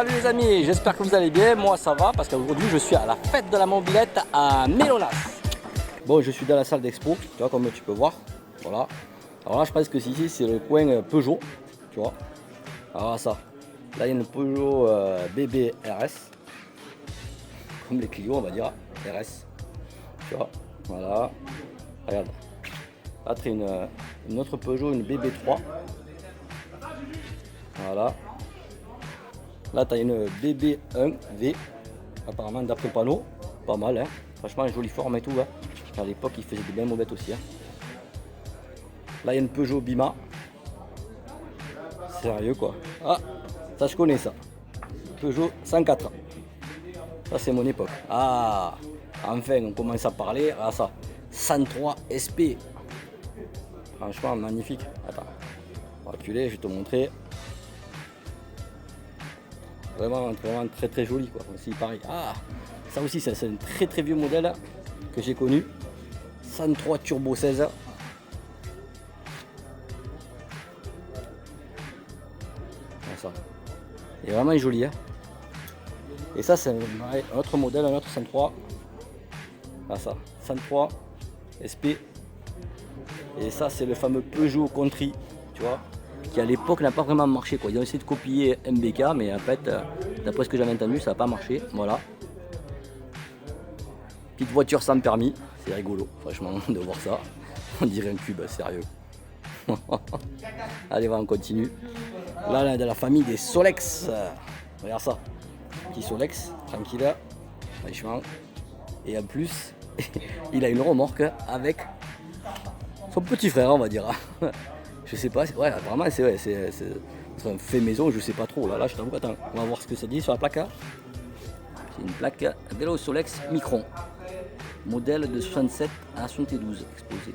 Salut les amis, j'espère que vous allez bien, moi ça va parce qu'aujourd'hui je suis à la fête de la mobilette à Mélonas. Bon, je suis dans la salle d'expo, tu vois, comme tu peux voir, voilà. Alors là je pense que ici c'est le coin Peugeot, tu vois. Alors ça, là il y a une Peugeot BB RS, comme les Clio on va dire, RS, tu vois, voilà, regarde. Là tu as une autre Peugeot, une BB3, voilà. Là, tu as une BB1V, apparemment d'après le panneau, pas mal, hein. Franchement, jolie forme et tout. Hein. À l'époque, ils faisaient des belles mobettes aussi. Hein. Là, il y a une Peugeot Bima. Sérieux, quoi. Ah, ça, je connais ça. Peugeot 104. Ça, c'est mon époque. Ah, enfin, on commence à parler. Ah, ça. 103 SP. Franchement, magnifique. Attends, on va reculer, je vais te montrer. Vraiment très très joli quoi. Aussi pareil. Ah, ça aussi c'est un très très vieux modèle que j'ai connu. 103 Turbo 16. Ah, ça. Il est vraiment joli. Hein. Et ça c'est un autre modèle, un autre 103. Ah ça, 103 SP. Et ça c'est le fameux Peugeot Country, tu vois, qui à l'époque n'a pas vraiment marché quoi. Ils ont essayé de copier MBK mais en fait d'après ce que j'avais entendu ça n'a pas marché. Voilà. Petite voiture sans permis, c'est rigolo franchement de voir ça. On dirait un cube, sérieux. Allez on continue. Là on est de la famille des Solex. Regarde ça. Petit Solex, tranquille. Franchement. Et en plus, il a une remorque avec son petit frère on va dire. Je sais pas, ouais, apparemment c'est un fait maison, je sais pas trop. Là je t'avoue, attends, on va voir ce que ça dit sur la plaque. C'est une plaque vélo Solex Micron, modèle de 67 à 72 exposé.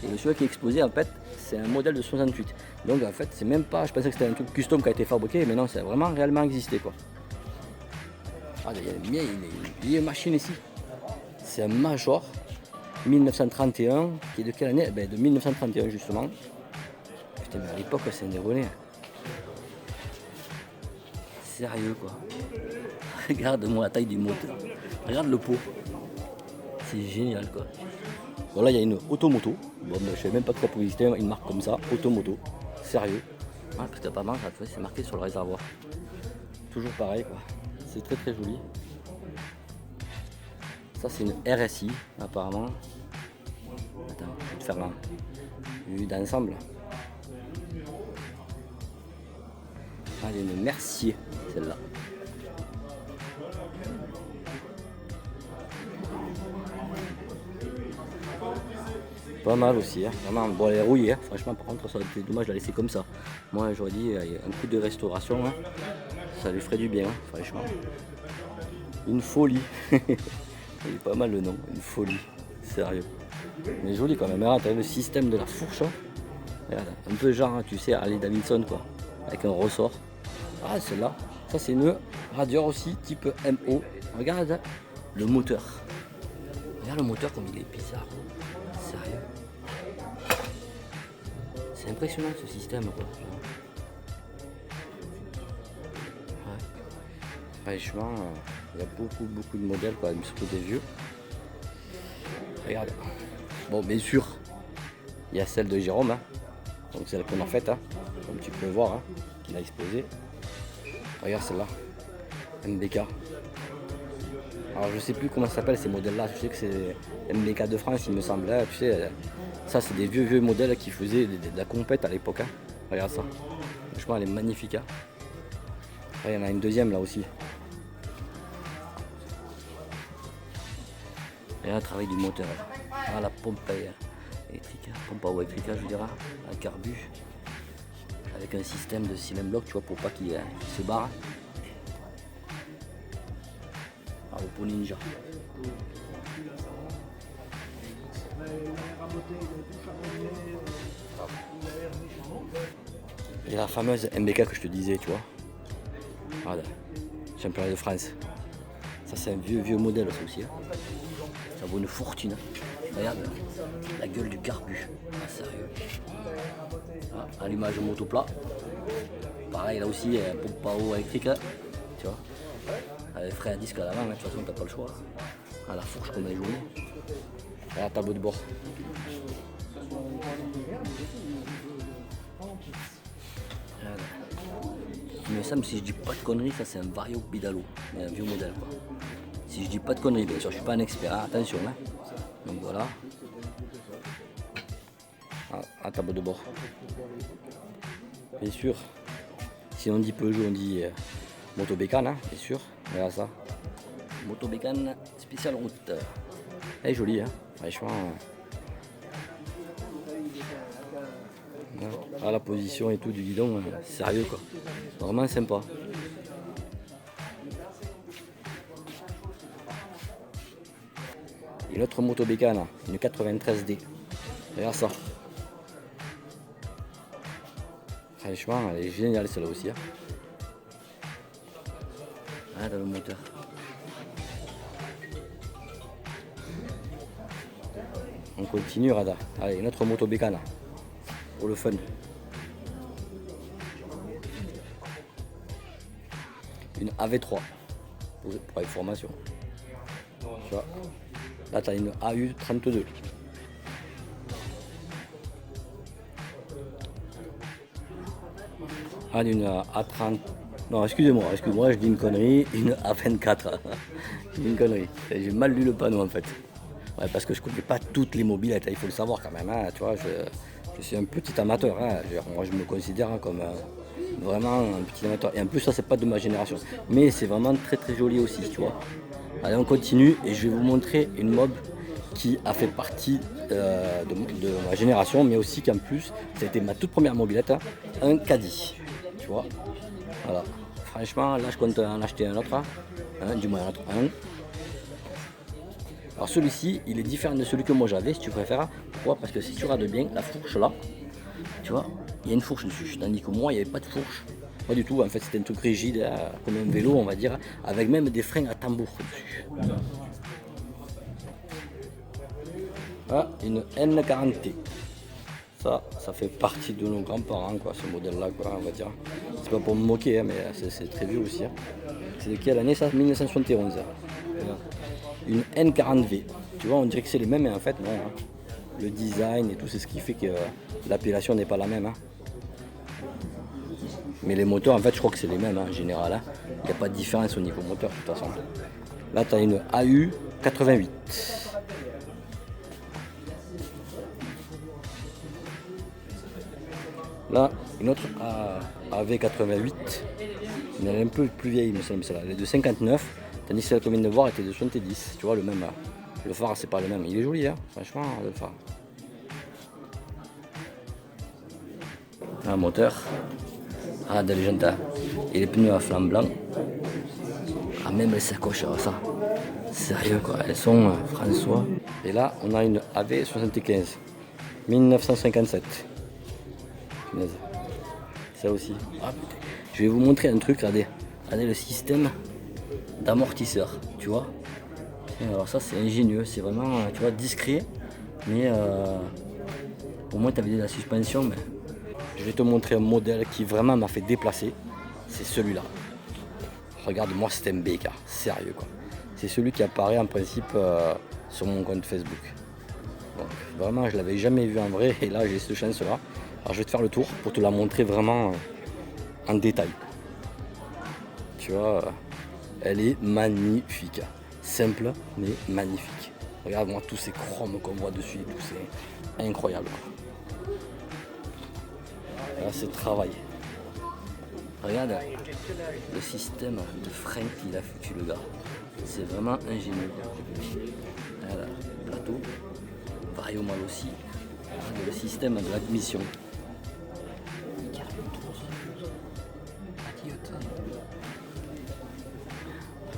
Et celui qui est exposé en fait, c'est un modèle de 68. Donc en fait, c'est même pas, je pensais que c'était un truc custom qui a été fabriqué, mais non, c'est vraiment réellement existé quoi. Ah, il y a une vieille machine ici. C'est un Major 1931, qui est de quelle année? De 1931 justement. Putain, mais à l'époque, c'est un déronné. Sérieux, quoi. Regarde-moi la taille du moteur. Regarde le pot. C'est génial, quoi. Bon, là, il y a une Automoto. Bon, je ne savais même pas que ça pouvait exister une marque comme ça. Automoto. Sérieux. Ah, putain, pas mal, c'est marqué sur le réservoir. Toujours pareil, quoi. C'est très, très joli. Ça, c'est une RSI, apparemment. Attends, je vais te faire une vue d'ensemble. Ah, il y a une Mercier, celle-là. Pas mal aussi, hein. Vraiment, bon, elle est rouillée, hein. Franchement, par contre, ça aurait été dommage de la laisser comme ça. Moi, j'aurais dit, un coup de restauration, hein. Ça lui ferait du bien, hein, franchement. Une folie. Il est pas mal le nom, une folie, sérieux. Mais joli quand même, regarde, t'as le système de la fourche. Hein. Regarde, un peu genre, tu sais, Harley Davidson quoi, avec un ressort. Ah, celle-là, ça c'est une radiateur aussi, type MO. Regarde le moteur. Regarde le moteur comme il est bizarre. Sérieux. C'est impressionnant ce système quoi. Ouais. Franchement, il y a beaucoup de modèles quoi, surtout des vieux. Regarde. Bon, bien sûr, il y a celle de Jérôme, hein. Donc celle qu'on a faite, hein. Comme tu peux voir, hein, qu'il a exposé. Regarde celle-là, MBK. Alors je sais plus comment ça s'appelle ces modèles-là, je sais que c'est MBK de France, il me semble. Hein. Tu sais, ça c'est des vieux modèles qui faisaient de la compète à l'époque. Hein. Regarde ça. Franchement, elle est magnifique. Hein. Il y en a une deuxième là aussi. Et là, le travail du moteur. Ah, la pompe électrique, pompe à eau électrique, je dirais, un carbu, avec un système de cylindre bloc, tu vois, pour pas qu'il se barre. Ah, le pot Ninja. Et la fameuse MBK que je te disais, tu vois. Voilà, championnat de France. Ça, c'est un vieux modèle, ça aussi. Hein. Ça vaut une fortune. Regarde la gueule du carbu. Ah, sérieux. Ah, allumage moto plat. Pareil, là aussi, pompe à eau électrique. Hein. Avec frein à disque à l'avant, de toute façon t'as pas le choix. Ah, la fourche comme elle est jolie. Et la tableau de bord. Voilà. Il me semble, si je dis pas de conneries, ça c'est un Vario Pedalo, mais un vieux modèle quoi. Si je dis pas de conneries, bien sûr, je suis pas un expert, hein, attention. Hein. Donc voilà. Ah, tableau de bord. Bien sûr, si on dit Peugeot, on dit moto bécane, hein, bien sûr. Regarde ça. Moto bécane spéciale route. Elle est jolie, hein, franchement. Ah, la position et tout du guidon, sérieux quoi. Vraiment sympa. Et l'autre moto bécane, une 93D. Regarde ça. Franchement, elle est géniale celle-là aussi. Hein. Ah, dans le moteur. On continue, Rada. Allez, notre moto bécane. Pour le fun. Une AV3. Pour information. Tu vois. Là, tu as une AU32. Ah, une A30. Non, excusez-moi, je dis une connerie. Une A24. Une connerie. J'ai mal lu le panneau en fait. Ouais, parce que je ne connais pas toutes les mobilettes, il faut le savoir quand même. Hein, tu vois, je suis un petit amateur. Hein, moi, je me considère comme vraiment un petit amateur. Et en plus, ça, c'est pas de ma génération. Mais c'est vraiment très très joli aussi, tu vois. Allez, on continue et je vais vous montrer une mob qui a fait partie de ma génération, mais aussi qu'en plus, c'était ma toute première mobilette, hein, un caddie. Tu vois, voilà. Franchement, là, je compte en acheter un autre, hein, du moins un autre, un. Alors celui-ci, il est différent de celui que moi j'avais, si tu préfères. Pourquoi? Parce que si tu regardes bien, la fourche là, tu vois, il y a une fourche dessus. Tandis que moi, il n'y avait pas de fourche. Pas du tout, en fait, c'était un truc rigide, hein, comme un vélo, on va dire, avec même des freins à tambour dessus. Ah, une N40T. Ça fait partie de nos grands-parents, quoi, ce modèle-là, quoi, on va dire. C'est pas pour me moquer, hein, mais c'est très vieux aussi. Hein. C'est de quelle année ça? 1971. Voilà. Une N40V. Tu vois, on dirait que c'est les mêmes, mais en fait, non. Hein. Le design et tout, c'est ce qui fait que l'appellation n'est pas la même. Hein. Mais les moteurs, en fait, je crois que c'est les mêmes, hein, en général. Hein. Il n'y a pas de différence au niveau moteur, de toute façon. Là, tu as une AU88. Là, une autre AV88. Elle est un peu plus vieille, il me semble, celle-là. Elle est de 59, tandis que celle qu'on vient de voir était de 70. Tu vois, le même. Le phare, c'est pas le même. Il est joli, hein, franchement, le phare. Un moteur. Ah, de légende. Et les pneus à flamme blanc. Ah, même les sacoches, ça. Sérieux, quoi. Elles sont François. Et là, on a une AV75. 1957. Ça aussi. Ah, je vais vous montrer un truc, regardez. Regardez le système d'amortisseur, tu vois. Et alors ça c'est ingénieux, c'est vraiment, tu vois, discret. Mais au moins tu avais de la suspension. Mais je vais te montrer un modèle qui vraiment m'a fait déplacer. C'est celui-là. Regarde-moi, c'est un BK, sérieux quoi. C'est celui qui apparaît en principe sur mon compte Facebook. Donc, vraiment, je l'avais jamais vu en vrai et là j'ai cette chance-là. Alors je vais te faire le tour pour te la montrer vraiment en détail. Tu vois, elle est magnifique. Simple mais magnifique. Regarde-moi tous ces chromes qu'on voit dessus, tout c'est incroyable. Là c'est travail. Regarde le système de frein qu'il a foutu le gars. C'est vraiment ingénieux. Voilà, plateau, vario mal aussi. Le système de l'admission.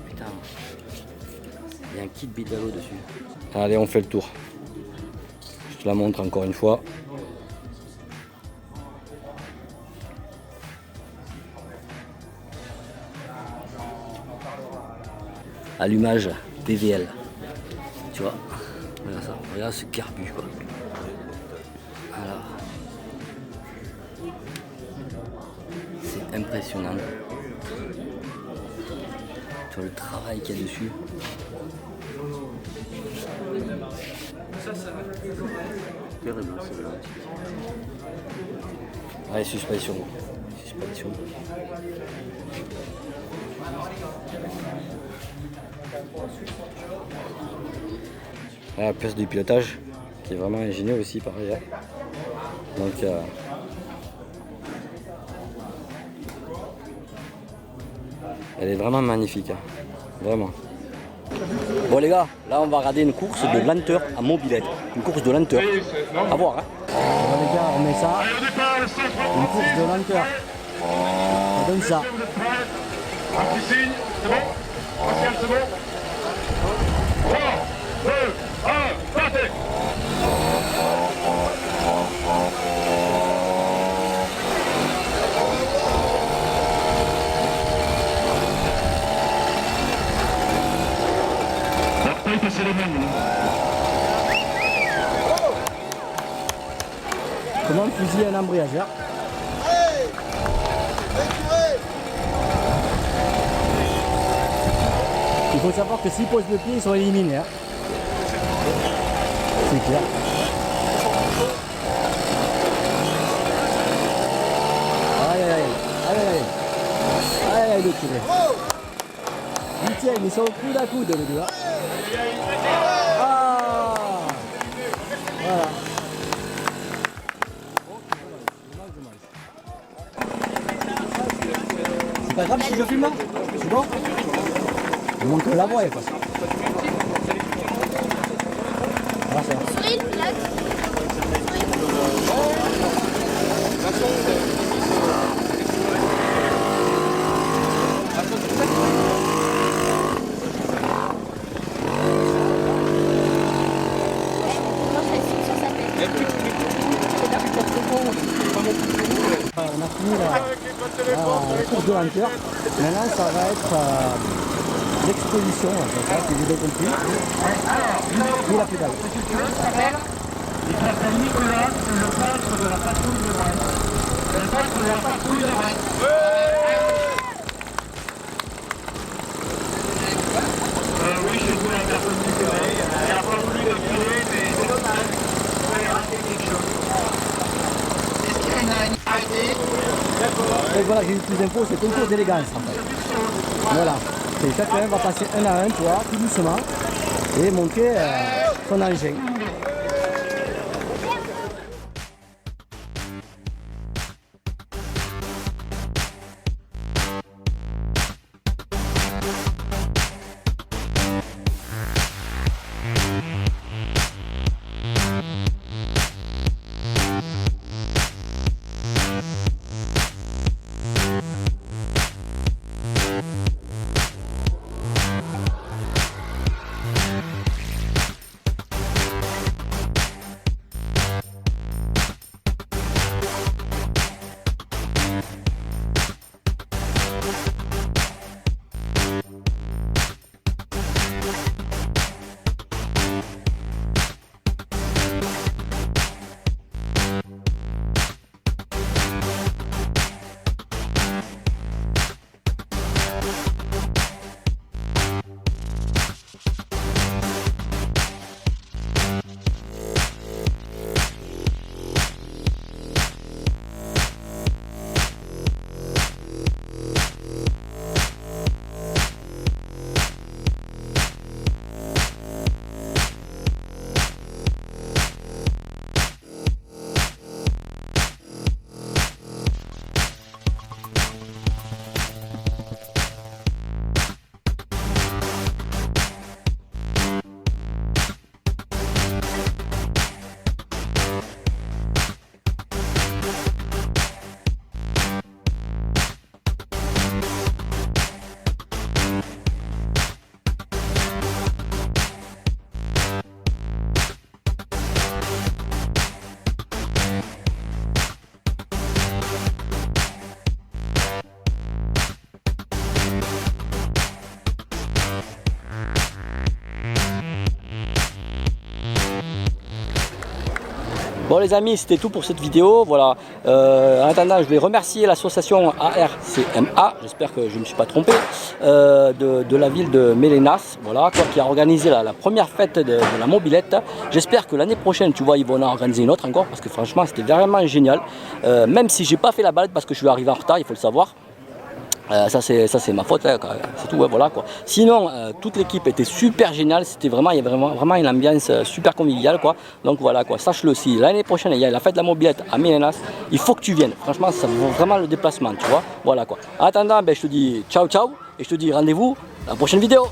Putain, il y a un kit Bidalo dessus. Allez, on fait le tour. Je te la montre encore une fois. Allumage PVL. Tu vois, regarde ça, regarde ce carbu quoi. Alors, c'est impressionnant. Toi, le travail qu'il y a dessus. Terrible, c'est là. Ouais, suspension. Suspension. La pièce de pilotage qui est vraiment ingénieux aussi par ailleurs. Donc elle est vraiment magnifique, hein. Vraiment. Bon les gars, là on va regarder une course de lenteur à mobilette. Une course de lenteur. À voir, hein. Bon les gars, on met ça. Une course de lenteur. On donne ça. Un petit signe, c'est bon? Pascal, c'est bon? 3, 2, 1, partez! Après, passer les mains. Comment fusiller un embrayageur? Il faut savoir que s'ils posent le pied, ils sont éliminés, hein. C'est clair. Aïe aïe aïe. Aïe aïe aïe. Aïe aïe le tiré. Ils tiennent, ils sont au coude à coude les deux. Hein. Ah. Voilà. C'est pas grave si je filme là? C'est bon? Il manque la voix, quoi. Ah, ça va. Souris, pilote. On a fini la course de lenteur. Maintenant, ça va être l'exposition, en fait, hein, si vous avez compris. Puis la pédale. Il s'appelle Nicolas, c'est le peintre de la patrouille de Rennes. Le peintre de la patrouille de Rennes. Oui, j'ai joué la personne du soleil. Il n'a pas voulu le tirer, mais c'est dommage. Il a raté quelque chose. Est-ce qu'il y a une arrêté? Et voilà, j'ai eu plus d'infos, c'est concours d'élégance en fait. Voilà. Et chacun va passer un à un, toi, tout doucement, et monter son engin. Bon les amis, c'était tout pour cette vidéo. Voilà. En attendant, je vais remercier l'association ARCMA, j'espère que je ne me suis pas trompé, de la ville de Mélénas, voilà, quoi, qui a organisé la première fête de la mobilette. J'espère que l'année prochaine, tu vois, ils vont en organiser une autre encore, parce que franchement, c'était vraiment génial. Même si j'ai pas fait la balade parce que je suis arrivé en retard, il faut le savoir. Ça c'est ma faute, hein, c'est tout, ouais, voilà quoi. Sinon, toute l'équipe était super géniale, il y avait vraiment une ambiance super conviviale quoi. Donc voilà quoi, sache-le, si l'année prochaine il y a la fête de la mobilette à Mélénas, il faut que tu viennes. Franchement, ça vaut vraiment le déplacement, tu vois. Voilà quoi. En attendant, ben, je te dis ciao ciao et je te dis rendez-vous à la prochaine vidéo.